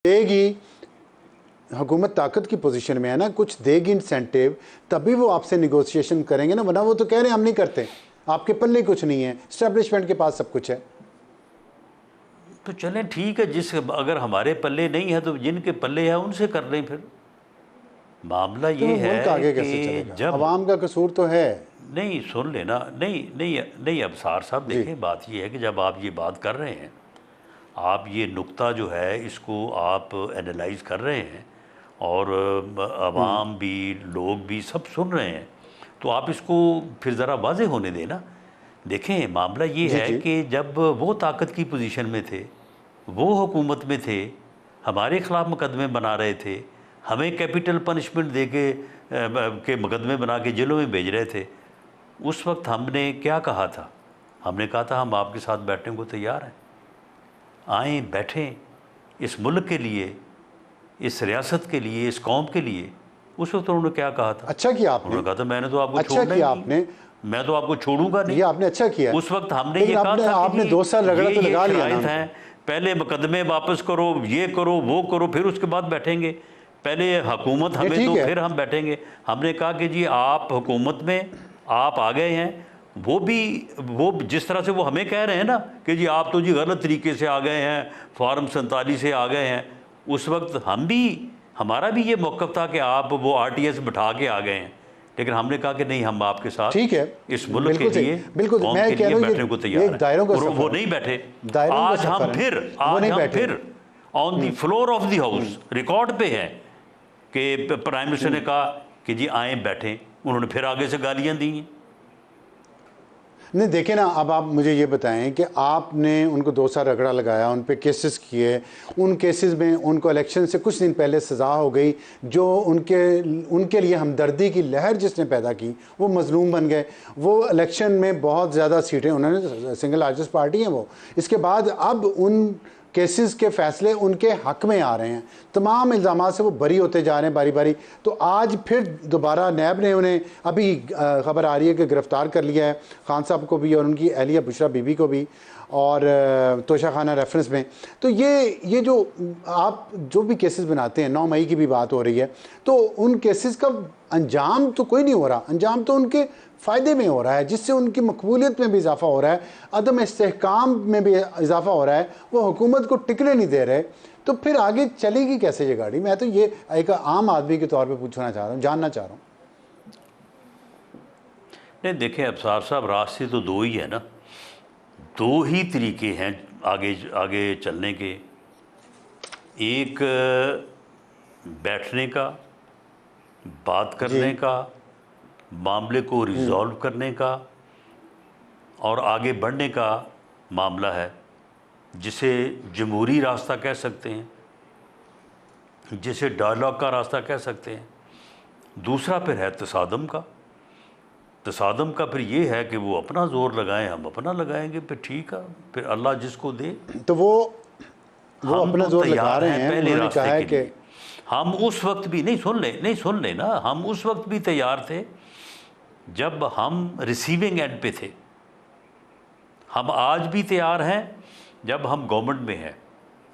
देगी, हुकूमत ताकत की पोजीशन में है ना, कुछ देगी इंसेंटिव, तभी वो आपसे निगोशिएशन करेंगे ना, वरना वो तो कह रहे हैं हम नहीं करते, आपके पल्ले कुछ नहीं है, एस्टेब्लिशमेंट के पास सब कुछ है। तो चलें ठीक है, जिस अगर हमारे पल्ले नहीं है तो जिनके पल्ले है उनसे कर लें। फिर मामला तो ये मुल्क है आगे कैसे कि चलेगा? जब अवाम का कसूर तो है। नहीं, सुन लेना, नहीं नहीं नहीं अबसार साहब, जी देखें बात ये है कि जब आप ये बात कर रहे हैं, आप ये नुक्ता जो है इसको आप एनालाइज कर रहे हैं और अवाम भी, लोग भी सब सुन रहे हैं, तो आप इसको फिर ज़रा वाज़े होने देना। देखें मामला ये जी है जी कि जब वो ताकत की पोजीशन में थे, वो हुकूमत में थे, हमारे ख़िलाफ़ मुकदमे बना रहे थे, हमें कैपिटल पनिशमेंट दे के मुकदमे बना के जेलों में भेज रहे थे, उस वक्त हमने क्या कहा था? हमने कहा था हम आपके साथ बैठने को तैयार हैं, आएँ बैठें इस मुल्क के लिए, इस रियासत के लिए, इस कौम के लिए। उस वक्त उन्होंने क्या कहा था? अच्छा किया आपने, उन्होंने कहा था मैंने तो आपको अच्छा छोड़ना ही किया नहीं, आपने, मैं तो आपको छोड़ूंगा नहीं। ये आपने अच्छा किया। उस वक्त हमने लेकिन ये कहा था आपने कि 2 साल रगड़ा तो लगा लिया ना शराइत हैं, पहले मुकदमे वापस करो, ये करो, वो करो, फिर उसके बाद बैठेंगे, पहले हुकूमत ये हमें ठीक दो है। फिर हम बैठेंगे। हमने कहा कि जी आप हुकूमत में आप आ गए हैं, वो जिस तरह से वो हमें कह रहे हैं ना कि जी आप तो जी गलत तरीके से आ गए हैं, फॉर्म 47 से आ गए हैं, उस वक्त हमारा भी ये मौक़िफ़ था कि आप वो RTS बिठा के आ गए हैं, लेकिन हमने कहा कि नहीं, हम आपके साथ ठीक है, इस मुल्क के बिल्कुल सही, लिए, बिल्कुल कौम मैं के कह लिए रहा हूँ बैठने को ये तैयार एक है। दायरों का और सफर वो है, नहीं बैठे। दायरों का आज सफर हम है, फिर वो नहीं आज हम बैठे। फिर on the floor of the house record पे हैं कि प्राइम मिनिस्टर ने कहा कि जी आए बैठें, उन्होंने फिर आगे से गालियां दी हैं। नहीं देखें ना, अब आप मुझे ये बताएं कि आपने उनको 2 साल रगड़ा लगाया, उन पे केसेस किए, उन केसेस में उनको इलेक्शन से कुछ दिन पहले सज़ा हो गई, जो उनके लिए हमदर्दी की लहर जिसने पैदा की वो मजलूम बन गए। वो इलेक्शन में बहुत ज़्यादा सीटें, उन्होंने सिंगल लार्जेस्ट पार्टी हैं वो, इसके बाद अब उन केसेस के फैसले उनके हक में आ रहे हैं, तमाम इल्ज़ामात से वो बरी होते जा रहे हैं बारी बारी। तो आज फिर दोबारा नैब ने उन्हें, अभी खबर आ रही है कि गिरफ़्तार कर लिया है, खान साहब को भी और उनकी अहलिया बुशरा बीबी को भी, और तोशा खाना रेफरेंस में। तो ये जो आप जो भी केसेस बनाते हैं, 9 मई की भी बात हो रही है, तो उन केसेस का अंजाम तो कोई नहीं हो रहा, अंजाम तो उनके फ़ायदे में हो रहा है, जिससे उनकी मकबूलियत में भी इजाफा हो रहा है, अदम इस्तेहकाम में भी इजाफा हो रहा है, वो हुकूमत को टिकने नहीं दे रहे। तो फिर आगे चलेगी कैसे ये गाड़ी? मैं तो ये एक आम आदमी के तौर पे पूछना चाह रहा हूँ, जानना चाह रहा हूँ। नहीं देखें अबसार साहब, रास्ते तो 2 ही है ना, 2 ही तरीके हैं आगे आगे चलने के। एक बैठने का, बात करने का, मामले को रिजॉल्व करने का और आगे बढ़ने का मामला है, जिसे जमहूरी रास्ता कह सकते हैं, जिसे डायलॉग का रास्ता कह सकते हैं। दूसरा फिर है तसादम का। तसादम का फिर ये है कि वो अपना जोर लगाएं, हम अपना लगाएंगे, फिर ठीक है, फिर अल्लाह जिसको दे। तो वो हम अपना तो जोर लगा तैयार रहे हैं हैं, पहले उन्होंने कहा रास्ते है के कि लिए। हम उस वक्त भी नहीं सुन ले ना, हम उस वक्त भी तैयार थे जब हम रिसीविंग एंड पे थे। हम आज भी तैयार हैं जब हम गवर्नमेंट में हैं।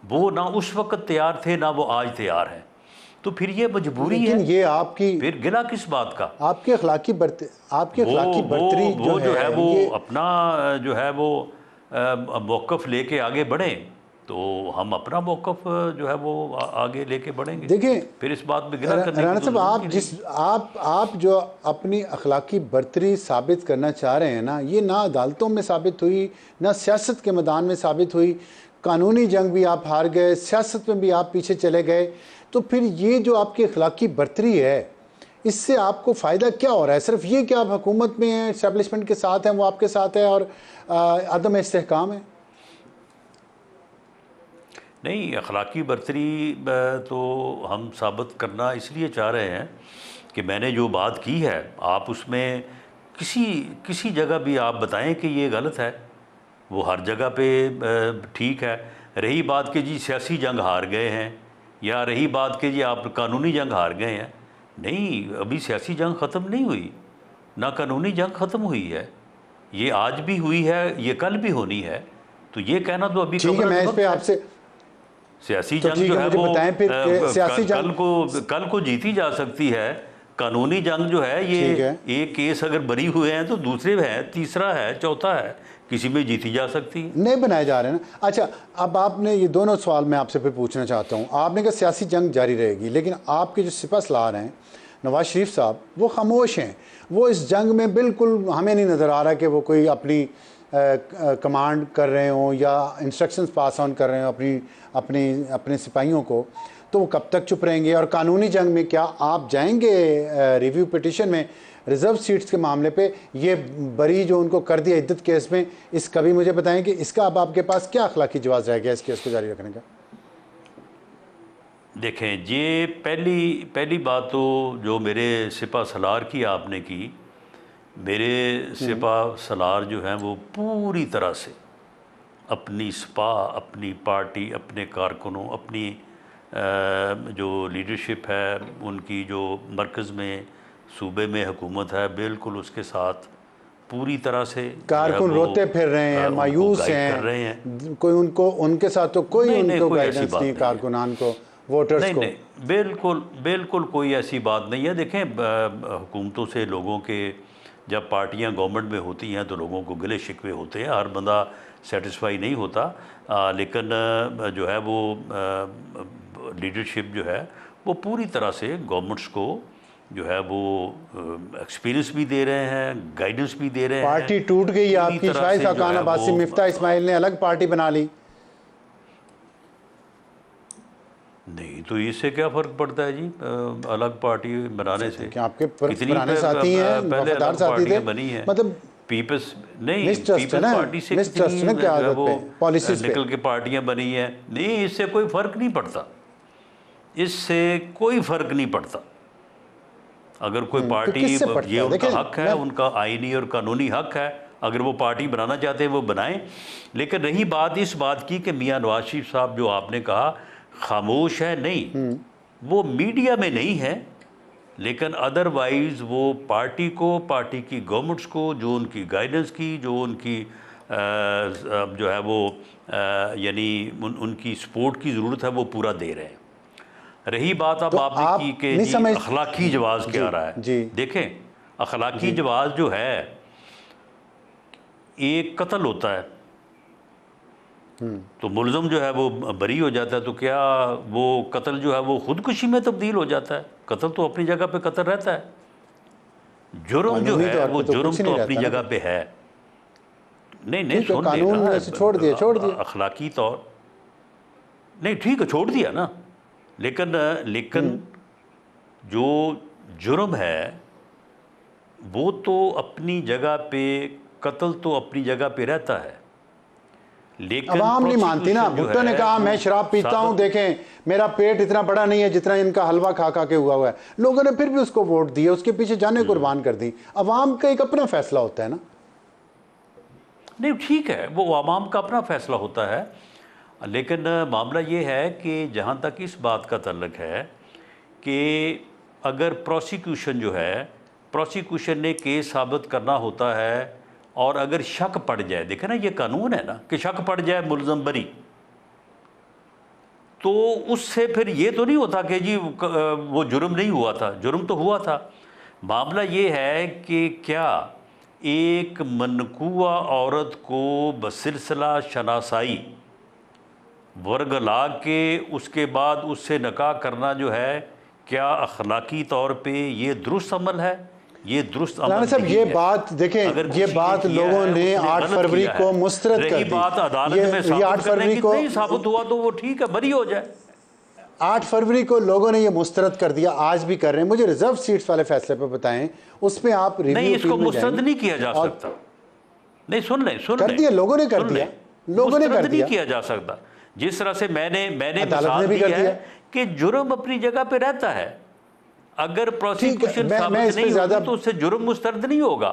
वो ना उस वक्त तैयार थे, ना वो आज तैयार हैं। तो फिर ये मजबूरी है, लेकिन ये आपकी, फिर गिला किस बात का? आपकी अखलाकी बर्तरी वो जो है वो ये, अपना जो है वो मौक़िफ़ लेके आगे बढ़ें, तो हम अपना मौक़िफ़ जो है वो आगे लेके बढ़ेंगे। देखें फिर इस बात में गिला करने राना की तो साहब, ज़रूरत आप ही जिस नहीं। आप जो अपनी अखलाकी बर्तरी साबित करना चाह रहे हैं ना, ये ना अदालतों में साबित हुई, ना सियासत के मैदान में साबित हुई। कानूनी जंग भी आप हार गए, सियासत में भी आप पीछे चले गए। तो फिर ये जो आपकी अखलाकी बर्तरी है, इससे आपको फ़ायदा क्या हो रहा है? सिर्फ ये कि आप हुकूमत में हैं, इस्टेब्लिशमेंट के साथ हैं, वो आपके साथ है, और अदम इस्तेहकाम है? नहीं, अखलाकी बर्तरी तो हम साबित करना इसलिए चाह रहे हैं कि मैंने जो बात की है, आप उसमें किसी जगह भी आप बताएं कि ये गलत है, वो हर जगह पे ठीक है। रही बात कि जी सियासी जंग हार गए हैं, या रही बात कि जी आप कानूनी जंग हार गए हैं, नहीं, अभी सियासी जंग ख़त्म नहीं हुई, ना कानूनी जंग ख़त्म हुई है। ये आज भी हुई है, ये कल भी होनी है। तो ये कहना तो अभी ठीक है, कम मैं अज़ इस पे वक्त है। आपसे सियासी तो जंग ठीक जो है, है मुझे वो बताएं फिर सियासी जंग। कल को जीती जा सकती है। कानूनी जंग जो है ये ठीक है, एक केस अगर बरी हुए हैं तो दूसरे है, तीसरा है, चौथा है, किसी में जीती जा सकती है। नहीं बनाए जा रहे हैं ना। अच्छा, अब आपने ये दोनों सवाल मैं आपसे फिर पूछना चाहता हूँ। आपने कहा सियासी जंग जारी रहेगी, लेकिन आपके जो सिपह सलार हैं नवाज शरीफ साहब, वो खामोश हैं। वो इस जंग में बिल्कुल हमें नहीं नज़र आ रहा कि वो कोई अपनी कमांड कर रहे हों या इंस्ट्रक्शंस पास ऑन कर रहे हों अपनी अपनी अपने सिपाहियों को। तो वो कब तक चुप रहेंगे? और कानूनी जंग में क्या आप जाएंगे रिव्यू पिटिशन में रिज़र्व सीट्स के मामले पे? ये बरी जो उनको कर दिया इद्दत केस में, इसका भी मुझे बताएं कि इसका अब आपके पास क्या अखलाकी जवाब रह गया इस केस को जारी रखने का? देखें, ये पहली बात तो जो मेरे सिपा सलार की आपने की, मेरे सिपा सलार जो हैं वो पूरी तरह से अपनी सपा, अपनी पार्टी, अपने कारकुनों, अपनी जो लीडरशिप है उनकी, जो मरकज़ में सूबे में हुकूमत है, बिल्कुल उसके साथ पूरी तरह से कारकुन रोते फिर रहे हैं, मायूस कर रहे हैं। हैं, कोई उनको, उनके साथ तो कोई नहीं, उनको कोई ऐसी गाइडेंस बात नहीं, नहीं है। कारकुनान को, वोटर्स नहीं को। नहीं, बिल्कुल कोई ऐसी बात नहीं है। देखें, हुकूमतों से लोगों के, जब पार्टियां गवर्नमेंट में होती हैं तो लोगों को गिले शिकवे होते हैं, हर बंदा सेटिस्फाई नहीं होता। लेकिन जो है वो लीडरशिप जो है वो पूरी तरह से गवर्नमेंट्स को जो है वो एक्सपीरियंस भी दे रहे हैं, गाइडेंस भी दे रहे हैं। पार्टी टूट गई पूरी आपकी, तरह शाहिद से जो खाकान है अब्बासी, वो मिफ्ता इस्माइल ने अलग पार्टी बना ली। नहीं तो इससे क्या फ़र्क पड़ता है जी, अलग पार्टी बनाने से? क्या आपके कितनी पुराने साथी हैं, पहले वफादार अलग साथी थे, पार्टियां बनी हैं। मतलब पीपल्स नहीं, मिसट्रस्ट है पीपल्स ना, पार्टी से मिसट्रस्ट कितनी ना क्या जो है आदत वो पे, पॉलिसीज पे। निकल के पार्टियां बनी हैं। नहीं, इससे कोई फ़र्क नहीं पड़ता, इससे कोई फ़र्क नहीं पड़ता। अगर कोई पार्टी, किससे पड़ता ये है? उनका देखिए, हक है, उनका आईनी और कानूनी हक है, अगर वो पार्टी बनाना चाहते हैं वो बनाएं। लेकिन रही बात इस बात की कि मियां नवाज शरीफ साहब जो आपने कहा खामोश है, नहीं, वो मीडिया में नहीं है, लेकिन अदरवाइज़ वो पार्टी को, पार्टी की गवर्नमेंट्स को, जो उनकी गाइडेंस की, जो उनकी जो है वो यानी उनकी सपोर्ट की ज़रूरत है वो पूरा दे रहे हैं। रही बात अब तो आपने आप की कि नहीं जी समझ अखलाकी जवाज़ क्या रहा है। जी देखें, अखलाकी जवाज़ जो है, एक कत्ल होता है तो मुलज़म जो है वो बरी हो जाता है, तो क्या वो कत्ल जो है वो खुदकुशी में तब्दील हो जाता है? कत्ल तो अपनी जगह पे कत्ल रहता है। जुर्म जो कानूनी है तौर वो पे तो जुर्म कुछ ही तो नहीं अपनी रहता ना। जगह पे है। नहीं, ठीक है, सुन कानून लेना, में से छोड़ दिया। अखलाकी तौर, नहीं ठीक है, छोड़ दिया ना, लेकिन जो जुर्म है वो तो अपनी जगह पे, कत्ल तो अपनी जगह पे रहता है। लेकिन अवाम नहीं मानती ना। prosecution जो भुट्टो ने है कहा वो मैं शराब पीता हूं, साबित- देखें मेरा पेट इतना बड़ा नहीं है जितना इनका हलवा खा खा के हुआ है। लोगों ने फिर भी उसको वोट दिए, उसके पीछे जाने कुर्बान कर दी। अवाम का एक अपना फैसला होता है ना। नहीं ठीक है, वो आवाम का अपना फैसला होता है, लेकिन मामला ये है कि जहाँ तक इस बात का तल्लक है कि अगर प्रोसिक्यूशन जो है, प्रोसिक्यूशन ने केस साबित करना होता है, और अगर शक पड़ जाए, देखे ना ये कानून है ना, कि शक पड़ जाए मुलज़म बरी, तो उससे फिर ये तो नहीं होता कि जी वो जुर्म नहीं हुआ था, जुर्म तो हुआ था। मामला ये है कि क्या एक मनकुआ औरत को बसिलसिला शनासाई वर्गला के उसके बाद उससे निकाह करना जो है, क्या अखलाकी तौर पे ये दुरुस्त अमल है? ये दुरुस्त राणा अमल साहब, नहीं ये है। बात देखें, अगर ये किसी बात किया लोगों है, ने उसने 8 गलत फरवरी किया को है। मुस्तरद कर रही दी। बात अदालत में ये साबित 8 करने फरवरी की, को, नहीं साबित हुआ तो वो ठीक है, बरी हो जाए। 8 फरवरी को लोगों ने ये मुस्तरद कर दिया, आज भी कर रहे हैं। मुझे रिजर्व सीट्स वाले फैसले पर बताएं, उस पर आप नहीं, रिव्यू इसको अपील में मुस्तरद जाएंगे? नहीं किया जा और सकता। नहीं, सुन लें, कर दिया, लोगों ने कर दिया, लोगों ने कर मुस्तरद नहीं दिया। किया जा सकता। जिस तरह से मैंने अदालत मिसाल ने भी दी कर है दिया। कि जुर्म अपनी जगह पे रहता है, अगर प्रोसिक्यूशन मैं साबित इस पे नहीं ज्यादा- होगी तो उससे जुर्म मुस्तरद नहीं होगा।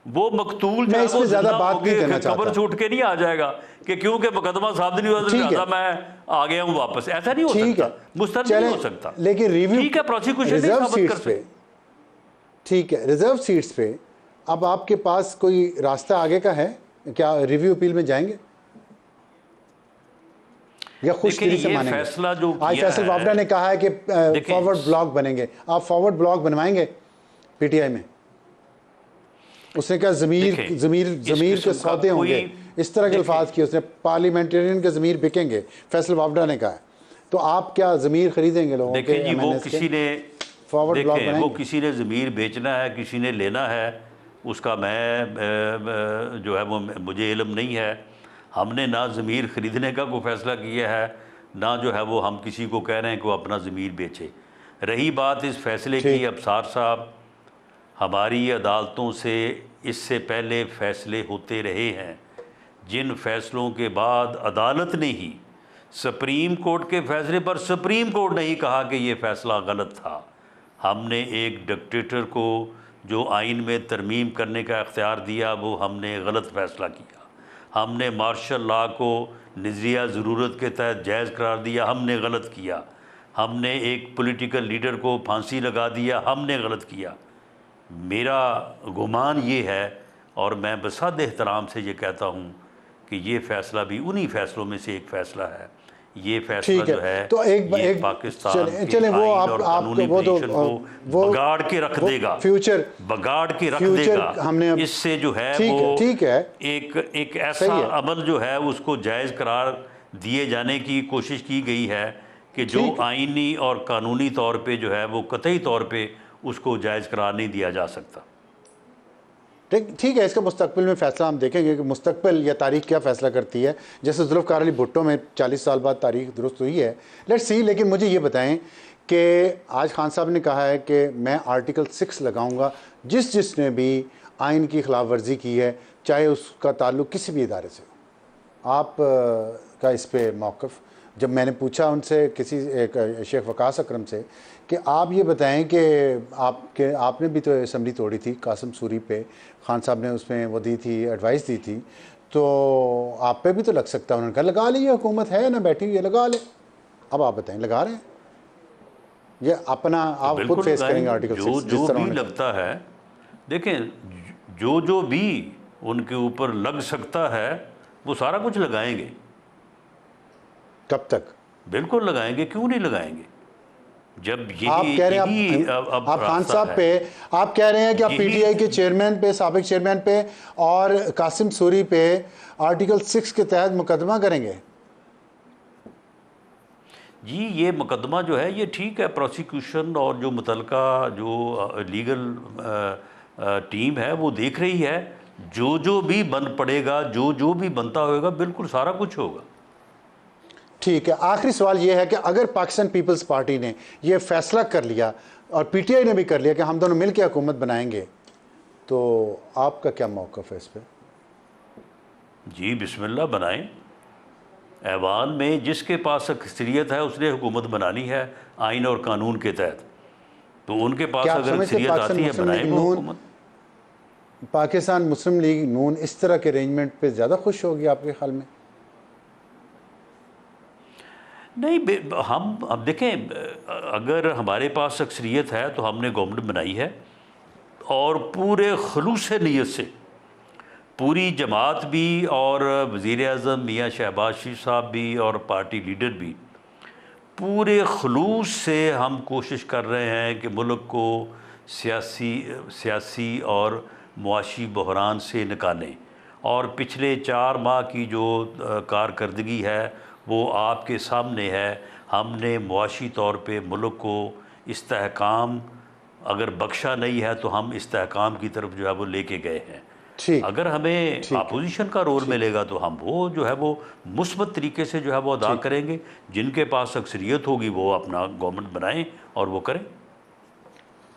वो मकतूल जो मैं है इस वो पे ज्यादा जिंदा बात नहीं होके करना कब्र चाहता। से उठ के नहीं आ जाएगा कि क्योंकि मुकदमा साबित नहीं हुआ तो ठीक है। लिहाजा मैं आ गया हूँ वापस। ऐसा नहीं हो ठीक सकता, है, मुस्तरद चलें, नहीं हो सकता। लेकिन रिव्यू ठीक है, प्रोसिक्यूशन नहीं रिजर्व साबित कर सीट्स पे, सकती। ठीक है, रिजर्व सीट्स पे अब आपके पास कोई रास्ता आगे का है क्या? रिव्यू अपील में जाएंगे? या खुश देखिए, दिली से ये मानेंगे? फैसला जो आज किया फैसल है, वावड़ा ने कहा है कि देखिए, फॉरवर्ड ब्लॉक बनेंगे, आप फॉरवर्ड ब्लॉक बनवाएंगे पीटीआई में? उसने कहा जमीर देखें, जमीर इस जमीर के किस्म का सौदे होंगे, कोई, इस तरह के देखें, अल्फाज किए उसने, पार्लियामेंटेरियन के ज़मीर बिकेंगे, फैसल वावड़ा ने कहा है। तो आप क्या ज़मीर खरीदेंगे लोगों के? देखें जी, वो MNS किसी ने, फॉरवर्ड ब्लॉक देखें, वो बनाएंगे? किसी ने ज़मीर बेचना है, किसी ने लेना है, उसका जो है वो मुझे इल्म नहीं है। हमने ना ज़मीर ख़रीदने का कोई फ़ैसला किया है, ना जो है वो हम किसी को कह रहे हैं कि वो अपना ज़मीर बेचे। रही बात इस फैसले की, ठीक। अबसार साहब, हमारी अदालतों से इससे पहले फ़ैसले होते रहे हैं, जिन फ़ैसलों के बाद अदालत ने ही सुप्रीम कोर्ट के फ़ैसले पर सुप्रीम कोर्ट ने ही कहा कि ये फ़ैसला गलत था। हमने एक डिक्टेटर को जो आइन में तरमीम करने का इख्तियार दिया, वो हमने गलत फ़ैसला किया। हमने मार्शल लॉ को नज़रिया ज़रूरत के तहत जायज़ करार दिया, हमने गलत किया। हमने एक पॉलिटिकल लीडर को फांसी लगा दिया, हमने गलत किया। मेरा गुमान ये है, और मैं बसाद एहतराम से ये कहता हूँ कि ये फ़ैसला भी उन्हीं फ़ैसलों में से एक फ़ैसला है। ये फ़ैसला ठीक है, जो है, तो ये पाकिस्तान चले के वो आइन और आप कानूनी वो तो पोजीशन को वो बगाड़ के रख वो देगा, फ्यूचर बगाड़ के रख फ्यूचर देगा। हमने इससे जो है ठीक वो है, ठीक है, एक ऐसा सही है, अमल जो है उसको जायज़ करार दिए जाने की कोशिश की गई है कि जो ठीक है, आइनी और कानूनी तौर पे जो है वो कतई तौर पे उसको जायज़ करार नहीं दिया जा सकता। ठीक है। इसका मुस्तकबिल में फ़ैसला हम देखेंगे कि मुस्तकबिल या तारीख क्या फ़ैसला करती है। जैसे जुल्फ़िकार अली भुट्टो में 40 साल बाद तारीख दुरुस्त हुई है, लेट्स सी। लेकिन मुझे ये बताएं कि आज खान साहब ने कहा है कि मैं आर्टिकल 6 लगाऊंगा, जिसने भी आइन की खिलाफ वर्जी की है, चाहे उसका ताल्लुक़ किसी भी इदारे से हो। आप का इस पर मौक़िफ़? जब मैंने पूछा उनसे, किसी एक शेख वकास अकरम से, कि आप ये बताएं कि आपने भी तो असम्बली तोड़ी थी कासिम सूरी पे, खान साहब ने उसमें वो दी थी, एडवाइस दी थी, तो आप पे भी तो लग सकता है। उन्होंने कहा लगा ली, हुकूमत है ना बैठी हुई है, लगा ले। अब आप बताएं, लगा रहे हैं? ये अपना आप खुद बिल्कुल फेस करेंगे लगाएंगे, आर्टिकल 6 जो जिस जो तरह भी उन्होंने लगता है। देखें, जो भी उनके ऊपर लग सकता है वो सारा कुछ लगाएंगे। कब तक? बिल्कुल लगाएंगे, क्यों नहीं लगाएंगे? जब आप यही कह रहे यही हैं अब आप खान रास्ता साहब है, पे आप कह रहे हैं कि आप यही पीटीआई के चेयरमैन पे, साबिक चेयरमैन पे और कासिम सूरी पे आर्टिकल 6 के तहत मुकदमा करेंगे? जी, ये मुकदमा जो है ये ठीक है, प्रोसिक्यूशन और जो मुतलका जो लीगल टीम है वो देख रही है। जो भी बन पड़ेगा, जो भी बनता होगा, बिल्कुल सारा कुछ होगा। ठीक है। आखिरी सवाल ये है कि अगर पाकिस्तान पीपल्स पार्टी ने ये फैसला कर लिया और पीटीआई ने भी कर लिया कि हम दोनों मिलकर हुकूमत बनाएंगे, तो आपका क्या मौक़िफ़ है इस पर? जी, बिस्मिल्लाह बनाएं। ऐवान में जिसके पास अक्सरियत है उसने हुकूमत बनानी है आइन और कानून के तहत। तो उनके पास क्या आप अगर समझते अक्सरियत पाकिस्तान आती है, मुस्लिम बनाए लीग वो नून हुकूमत। पाकिस्तान मुस्लिम लीग नून इस तरह के अरेंजमेंट पे ज़्यादा खुश होगी आपके ख्याल में? नहीं, हम अब देखें, अगर हमारे पास अक्सरियत है तो हमने गवर्नमेंट बनाई है, और पूरे खलूस नीयत से पूरी जमात भी और वज़ीर आज़म मियाँ शहबाज शरीफ साहब भी और पार्टी लीडर भी पूरे खलूस से हम कोशिश कर रहे हैं कि मुल्क को सियासी और मुआशी बहरान से निकालें। और पिछले 4 माह की जो कारकर्दगी है वो आपके सामने है। हमने मुआशी तौर पे मुल्क को इस्तेहकाम अगर बख्शा नहीं है तो हम इस्तेहकाम की तरफ जो है वो लेके गए हैं। ठीक अगर हमें ठीक है, अपोजिशन का रोल मिलेगा तो हम वो जो है वो मुस्बत तरीके से जो है वो अदा करेंगे। जिनके पास अक्सरियत होगी वो अपना गवर्नमेंट बनाएं और वो करें।